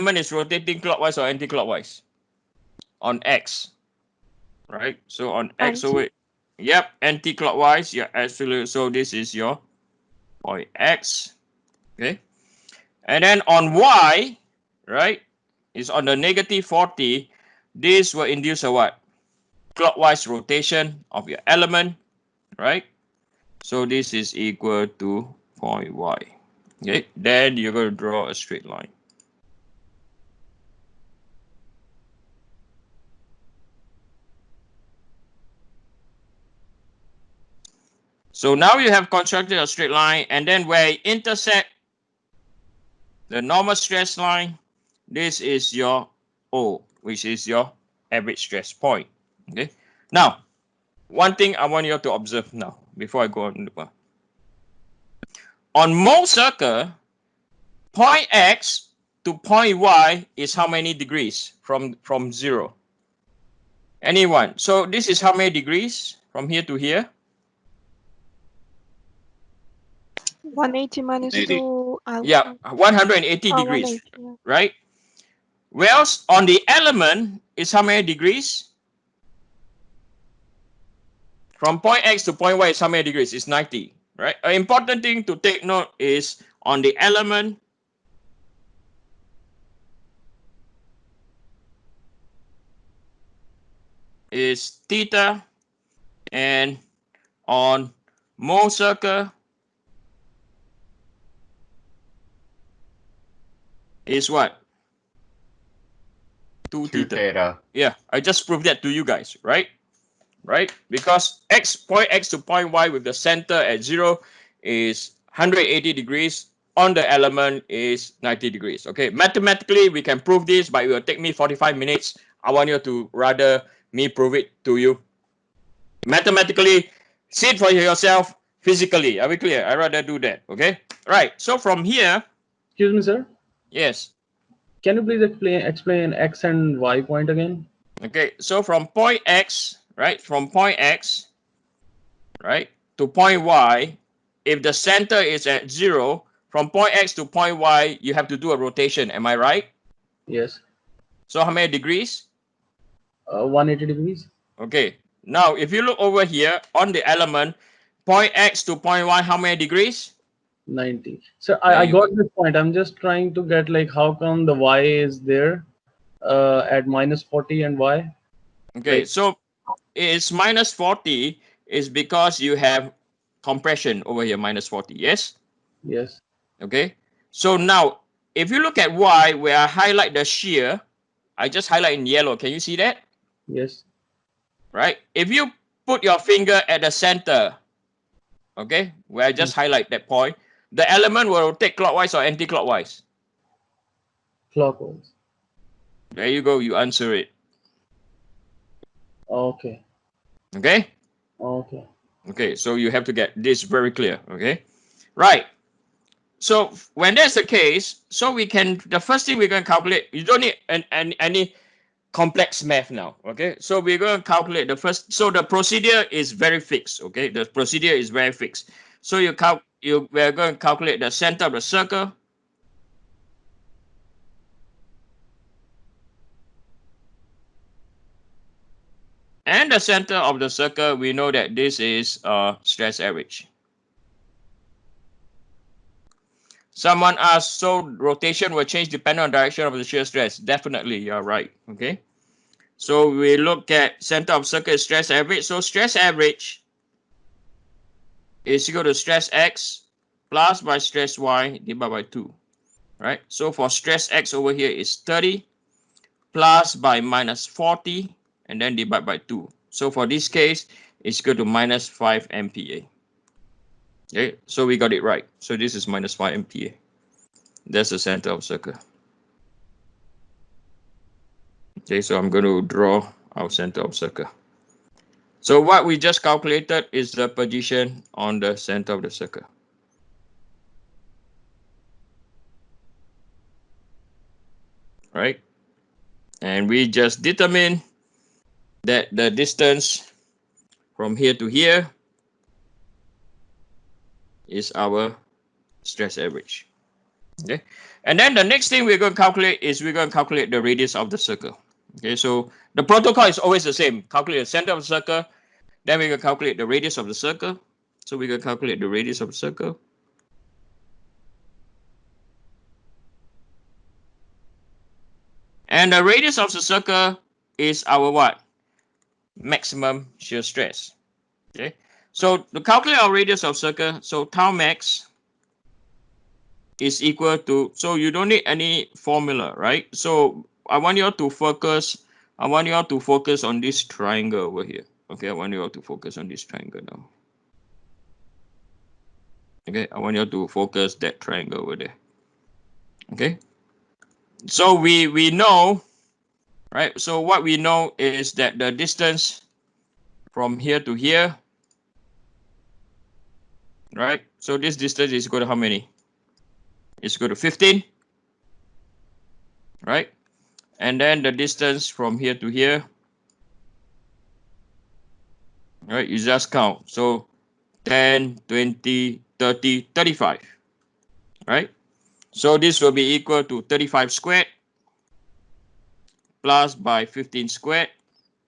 element is rotating clockwise or anti-clockwise? On X, right? So on X over, yep, anti-clockwise, yeah, absolutely. So this is your point X, okay? And then on Y, right, is on the negative 40. This will induce a what? Clockwise rotation of your element, right? So this is equal to point Y. Okay, then you're going to draw a straight line. So now you have constructed a straight line, and then where it intersect the normal stress line, this is your O, which is your average stress point. Okay. Now, one thing I want you to observe now before I go on. On Mohr circle, point X to point Y is how many degrees from 0? Anyone? So this is how many degrees from here to here? 180 minus 2 alpha. Yeah, 180 degrees, 180, yeah. right? Whereas on the element is how many degrees? From point X to point Y is how many degrees? It's 90, right? An important thing to take note is on the element, is theta, and on Mohr circle is what? 2 theta. Yeah, I just proved that to you guys, right? Right? Because point X to point Y with the center at 0 is 180 degrees. On the element is 90 degrees. Okay, mathematically we can prove this, but it will take me 45 minutes. I want you to rather me prove it to you. Mathematically, see it for yourself. Physically, are we clear? I rather do that. Okay, right. So from here, excuse me, sir. Yes. Can you please explain X and Y point again? Okay, so from point X, right? From point X, right, to point Y, if the center is at 0, from point X to point Y, you have to do a rotation. Am I right? Yes. So how many degrees? 180 degrees. Okay. Now, if you look over here on the element, point X to point Y, how many degrees? 90. So I got this point. I'm just trying to get like how come the Y is there at minus 40 and Y? Okay, like, so it's minus 40 is because you have compression over here, minus 40. Yes? Yes. Okay. So now, if you look at Y, where I highlight the shear, I just highlight in yellow. Can you see that? Yes. Right. If you put your finger at the center, okay, where I just highlight that point, the element will rotate clockwise or anti-clockwise? Clockwise. There you go. You answer it. Okay. Okay. Okay. Okay. So you have to get this very clear. Okay. Right. So when that's the case, so we can, the first thing we're going to calculate, you don't need any complex math now. Okay. So we're going to calculate the first, so the procedure is very fixed. Okay. The procedure is very fixed. So we're going to calculate the center of the circle. And the center of the circle, we know that this is stress average. Someone asked, so rotation will change depending on direction of the shear stress. Definitely, you're right. Okay. So we look at center of circle is stress average. So stress average is equal to stress X plus by stress Y divided by 2. Right. So for stress X over here is 30 plus by minus 40 and then divide by 2. So for this case, it's equal to minus 5 MPa. Okay, so we got it right. So this is minus 5 MPa. That's the center of circle. Okay, so I'm going to draw our center of circle. So what we just calculated is the position on the center of the circle. Right? And we just determine that the distance from here to here is our stress average. Okay, and then the next thing we're going to calculate is we're going to calculate the radius of the circle. Okay, so the protocol is always the same. Calculate the center of the circle, then we're going to calculate the radius of the circle. So we're going to calculate the radius of the circle. And the radius of the circle is our what? Maximum shear stress. Okay, so to calculate our radius of circle, so tau max is equal to, so you don't need any formula, right? So I want you all to focus on this triangle over here. Okay, I want you all to focus on this triangle now. Okay, I want you all to focus that triangle over there. Okay, so we know, right? So what we know is that the distance from here to here, right? So this distance is equal to how many? It's equal to 15, right? And then the distance from here to here, right? You just count. So 10, 20, 30, 35, right? So this will be equal to 35 squared plus by 15 squared.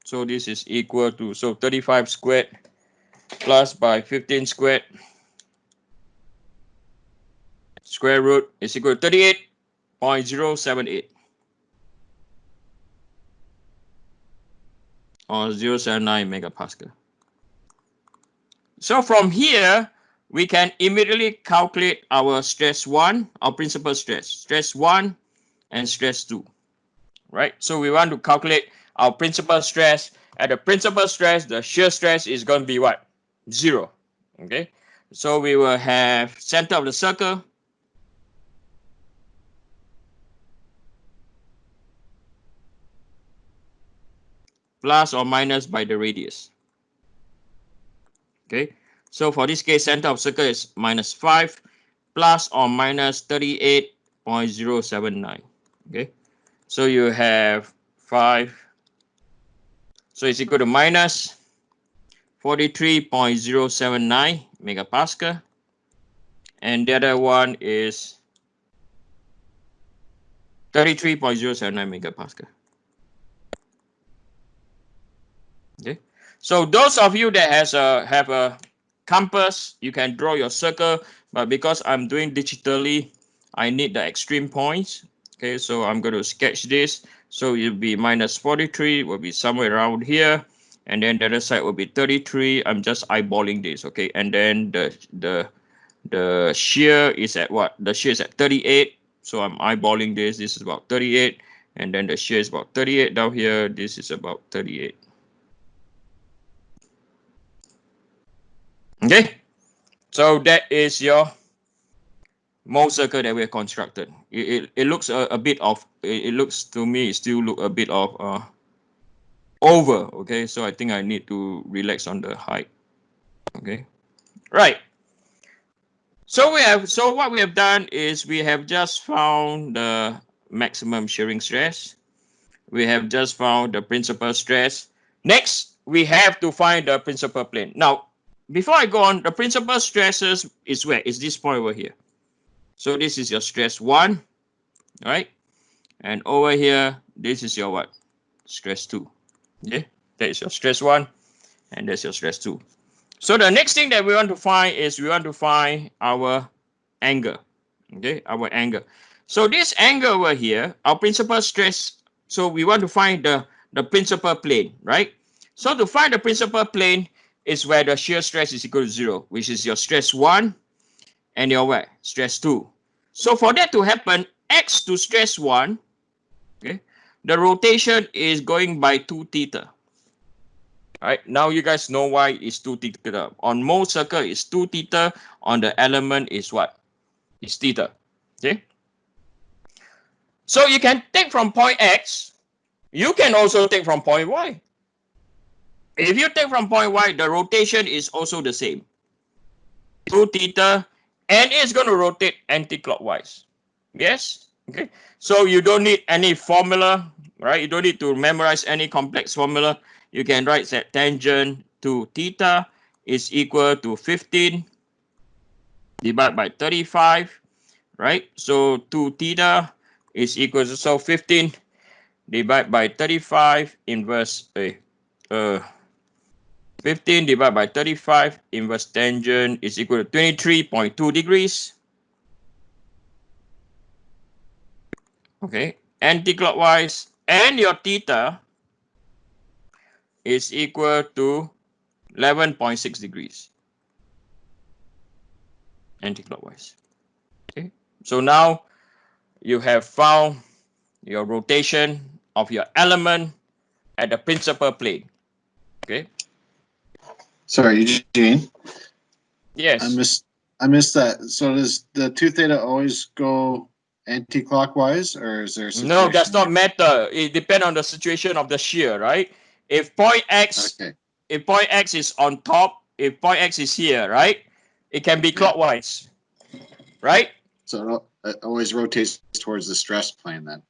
So this is equal to, so 35 squared plus by 15 squared square root is equal to 38.078 or 0.79 megapascal. So from here, we can immediately calculate our stress 1, our principal stress, stress 1 and stress 2, right? So we want to calculate our principal stress. At the principal stress, the shear stress is going to be what? 0, okay? So we will have center of the circle plus or minus by the radius. Okay, so for this case, center of circle is minus 5 plus or minus 38.079. Okay, so you have 5, so it's equal to minus 43.079 megapascal, and the other one is 33.079 megapascal. Okay, so those of you that have a compass, you can draw your circle, but because I'm doing digitally, I need the extreme points. Okay, so I'm going to sketch this. So it'll be minus 43, will be somewhere around here, and then the other side will be 33. I'm just eyeballing this, okay, and then the shear is at what? The shear is at 38, so I'm eyeballing this. This is about 38, and then the shear is about 38 down here. This is about 38. Okay, so that is your Mohr circle that we have constructed. It looks a bit of, it looks to me, it still look a bit of over. Okay, so I think I need to relax on the height. Okay, right. So what we have done is we have just found the maximum shearing stress. We have just found the principal stress. Next, we have to find the principal plane. Now, before I go on, the principal stresses is where? Is this point over here. So this is your stress 1, right? And over here, this is your what? Stress 2. Okay, that is your stress 1, and that's your stress 2. So the next thing that we want to find is we want to find our angle. Okay, our angle. So this angle over here, our principal stress. So we want to find the principal plane, right? So to find the principal plane is where the shear stress is equal to 0, which is your stress 1 and your what? Stress 2. So for that to happen, x to stress 1, okay, the rotation is going by 2 theta. All right, now you guys know why it's 2 theta. On Mohr circle, it's 2 theta. On the element is what? It's theta. Okay. So you can take from point X. You can also take from point Y. If you take from point Y, the rotation is also the same. 2 theta, and it's going to rotate anti-clockwise. Yes? Okay. So you don't need any formula, right? You don't need to memorize any complex formula. You can write that tangent to theta is equal to 15 divided by 35 right? So 2 theta is equal to, so 15 divided by 35 inverse 15 divided by 35 inverse tangent is equal to 23.2 degrees. Okay, anti-clockwise, and your theta is equal to 11.6 degrees anti-clockwise. Okay, so now you have found your rotation of your element at the principal plane. Okay. Sorry, Eugene. Yes. I missed that. So does the 2 theta always go anti-clockwise, or is there a situation? No, does not matter. It depends on the situation of the shear, right? If point X, Okay. if point X is on top, if point X is here, right? It can be clockwise, right? So it always rotates towards the stress plane then.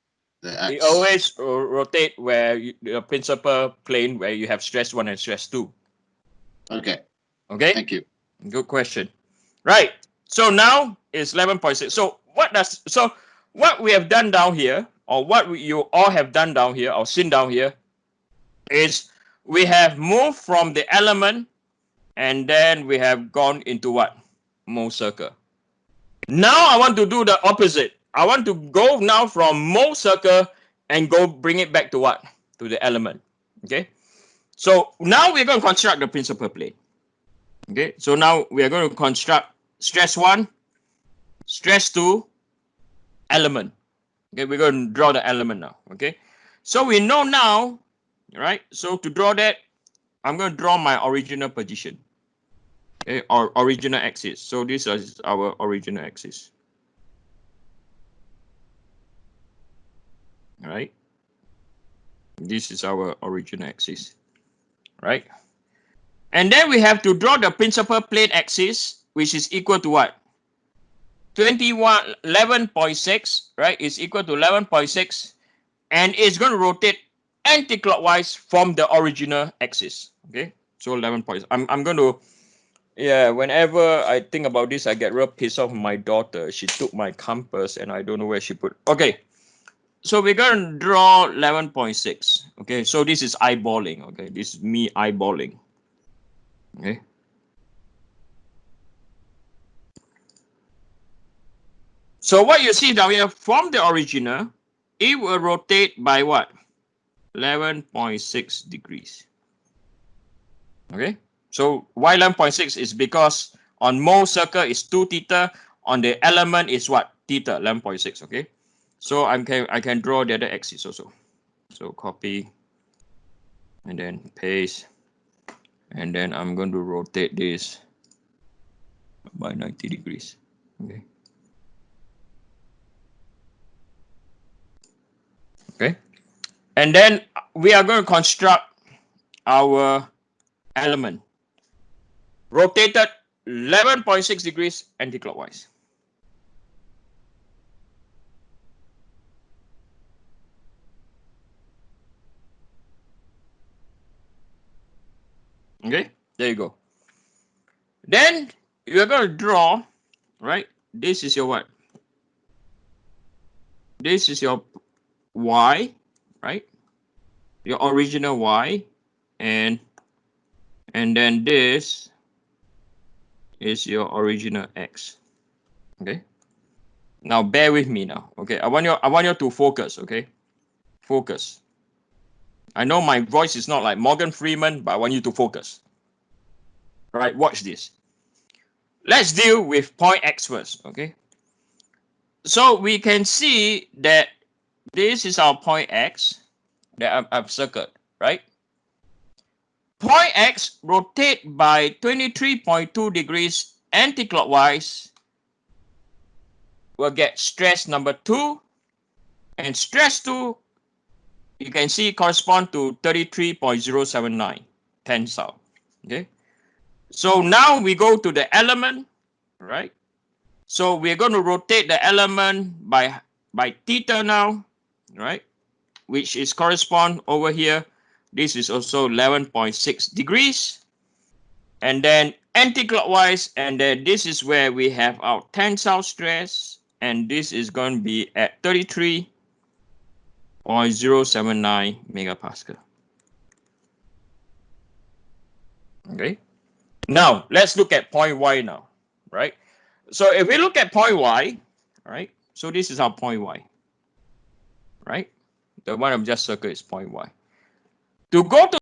The X. It always rotate where the principal plane where you have stress 1 and stress 2. Okay. Okay. Thank you. Good question. Right. So now it's 11.6. So what we have done down here, or what you all have done down here, or seen down here, is we have moved from the element, and then we have gone into what? Mohr circle. Now I want to do the opposite. I want to go now from Mohr circle and go bring it back to what? To the element. Okay. So now we're going to construct the principal plane. Okay. So now we are going to construct stress 1, stress 2, element. Okay. We're going to draw the element now. Okay. So we know now, right? So to draw that, I'm going to draw my original position. Okay, or original axis. So this is our original axis. All right. This is our original axis. Right. And then we have to draw the principal plane axis, which is equal to what? 11.6, right? Is equal to 11.6. And it's going to rotate anti-clockwise from the original axis. Okay. So 11 points. I'm going to, yeah, whenever I think about this, I get real pissed off with my daughter. She took my compass and I don't know where she put. Okay. So we're going to draw 11.6. Okay. So this is eyeballing. Okay. This is me eyeballing. Okay. So what you see down here from the original, it will rotate by what? 11.6 degrees. Okay. So why 11.6 is because on Mohr circle is 2 theta, on the element is what? Theta, 11.6. Okay. So I can draw the other axis also. So copy and then paste, and then I'm going to rotate this by 90 degrees. Okay. Okay. And then we are going to construct our element. Rotated 11.6 degrees anti-clockwise. Okay, there you go. Then you're going to draw, right? This is your what? This is your y, right? Your original y, and then this is your original x. Okay. Now bear with me now. Okay, I want you to focus. Okay, focus. I know my voice is not like Morgan Freeman, but I want you to focus. All right, watch this. Let's deal with point x first. Okay. So we can see that this is our point x that I've circled, right? Point x rotate by 23.2 degrees anti-clockwise. We'll get stress number 2, and stress 2 you can see correspond to 33.079 tensile. Okay. So now we go to the element, right? So we're going to rotate the element by theta now, right? Which is correspond over here. This is also 11.6 degrees. And then anti-clockwise, and then this is where we have our tensile stress, and this is going to be at 33.079 megapascal. Okay. Now let's look at point Y now, right? So if we look at point Y, right? So this is our point Y, right? The one I've just circled is point Y. To go to